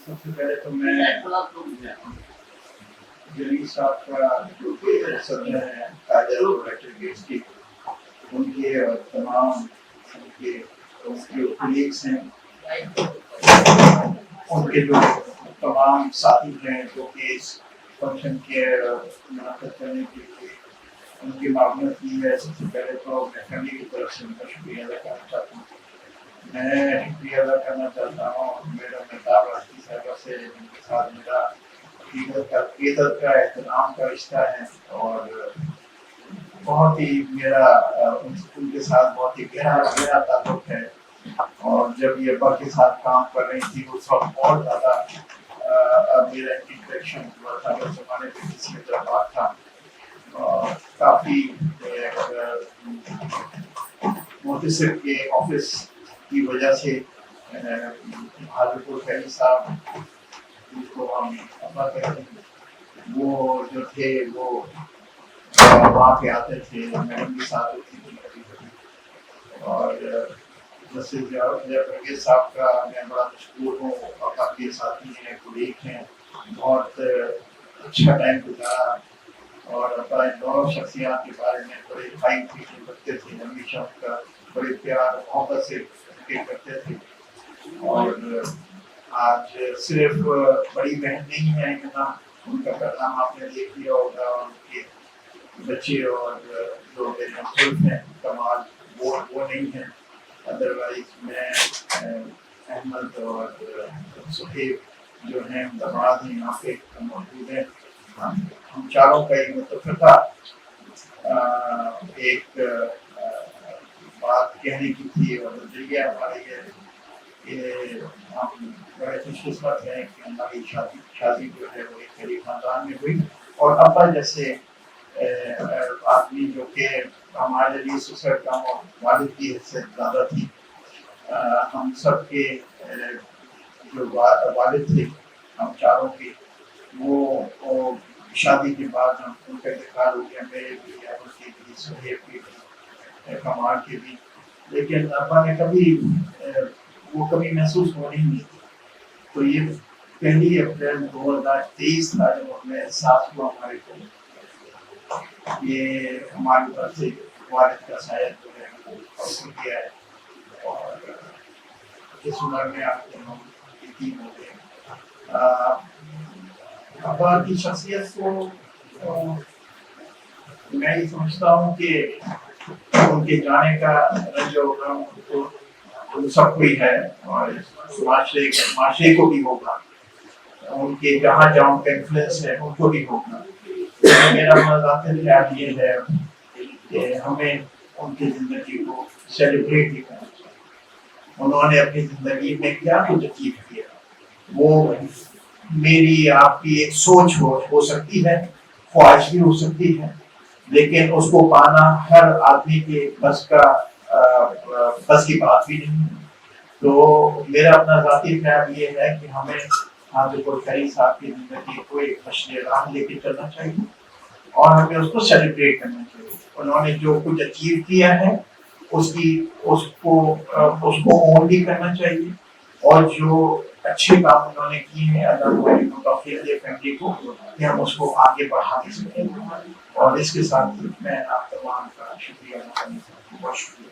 سب سے پہلے تو میں جلیل صاحب کا جو کہ صدر ہیں قائدہ ایڈورٹائز کی ان کے اور تمام ان کے کولیگس ہیں ان کے جو تمام ساتھی ہیں جو کہ اس فنکشن کے منعقد کرنے کے لیے ان کی معاونت کی ہے. سب سے پہلے تو میں فیملی کی طرف سے ان کا شکریہ ادا کرنا چاہتا ہوں. میں شکریہ ادا کرنا چاہتا ہوں میڈم مہتاب راشدی صاحبہ سے جن کے ساتھ میرا عقیدت کا احترام کا رشتہ ہے اور بہت ہی میرا ان کے ساتھ بہت ہی گہرا تعلق ہے. اور جب یہ ابا کے ساتھ کام کر رہی تھی اس وقت اور زیادہ میرا انٹریکشن ہوا تھا جب زمانے پہ کسی میں جذبات تھا. کافی محتسب کے آفس کی وجہ سے حاضر خیری صاحب جس کو ہم ابا کہتے ہیں وہ جو تھے وہ وہاں پہ آتے تھے میڈم کے ساتھ ہوتی تھی کبھی کبھی. اور جیسے جب صاحب کا میں بڑا مشکور ہوں اور کافی ساتھی ہیں کولیگ ہیں بہت اچھا ٹائم گزارا. اور ان دونوں شخصیات کے بارے میں بڑے ہائی فیلنگ رکھتے تھے ہمیشہ ان کا بڑے پیار محبت سے کرتے تھے. اور آج صرف بڑی بہن نہیں ہے اتنا ان کا پیغام آپ نے دیکھ لیا ہوگا. ان کے بچے اور جو میرے ہمسلف ہیں کمال وہ نہیں ہیں. ادروائز میں احمد اور صہیب جو ہیں لبرحد ہیں یہاں پہ موجود ہیں. ہم چاروں کا ایک متفقہ ایک بات کہنے کی تھی اور نظریہ ہمارا یہ ہے کہ ہم بڑے خوش قسمت ہیں کہ ہماری شادی جو ہے وہ ایک غریب خاندان میں ہوئی. اور ابا جیسے آدمی جو کہ ہمارے لیے سسر کا والد کی حیثیت زیادہ تھی. ہم سب کے جو والد تھے ہم چاروں کے وہ شادی کے بعد ہم ان کا انتقال ہو گیا. میرے بھی ان کے بھی صہیب کے بھی کمال کے بھی. لیکن ابا نے کبھی وہ کبھی محسوس ہو نہیں دی. تو یہ 1 اپریل 2023 تھا جب ہمیں احساس ہوا ہمارے کو یہ ہمارے اوپر سے والد کا سایہ جو ہے وہ حاصل کیا ہے. اور اس عمر میں آپ کے ہم یتیم ہو گئے. ابا کی شخصیت کو میں یہ سمجھتا ہوں کہ ان کے جانے کا رنج و غم تو سب کو ہی ہے اور معاشرے کو بھی ہوگا. ان کے جہاں جہاں کا انفلوئنس ہے ان کو بھی ہوگا. میرا ذاتی خیال یہ ہے کہ ہمیں ان کی زندگی کو سیلیبریٹ بھی کرنا چاہیے. انہوں نے اپنی زندگی میں کیا کچھ اچیو کیا وہ میری آپ کی ایک سوچ ہو سکتی ہے خواہش بھی ہو سکتی ہے لیکن اس کو پانا ہر آدمی کے بس کی بات بھی نہیں ہے. تو میرا اپنا ذاتی خیال یہ ہے کہ ہمیں حاضر خیری صاحب کی زندگی کو ایک مشن راہ لے کے چلنا چاہیے اور ہمیں اس کو سیلیبریٹ کرنا چاہیے. انہوں نے جو کچھ اچیو کیا ہے اس کو اون بھی کرنا چاہیے اور جو اچھے کام انہوں نے کیے ہیں اللہ توفیق دے فیملی کو کہ ہم اس کو آگے بڑھا بھی سکیں. اور اس کے ساتھ میں آپ تمام کا شکریہ ادا کرنا چاہتا ہوں. بہت شکریہ.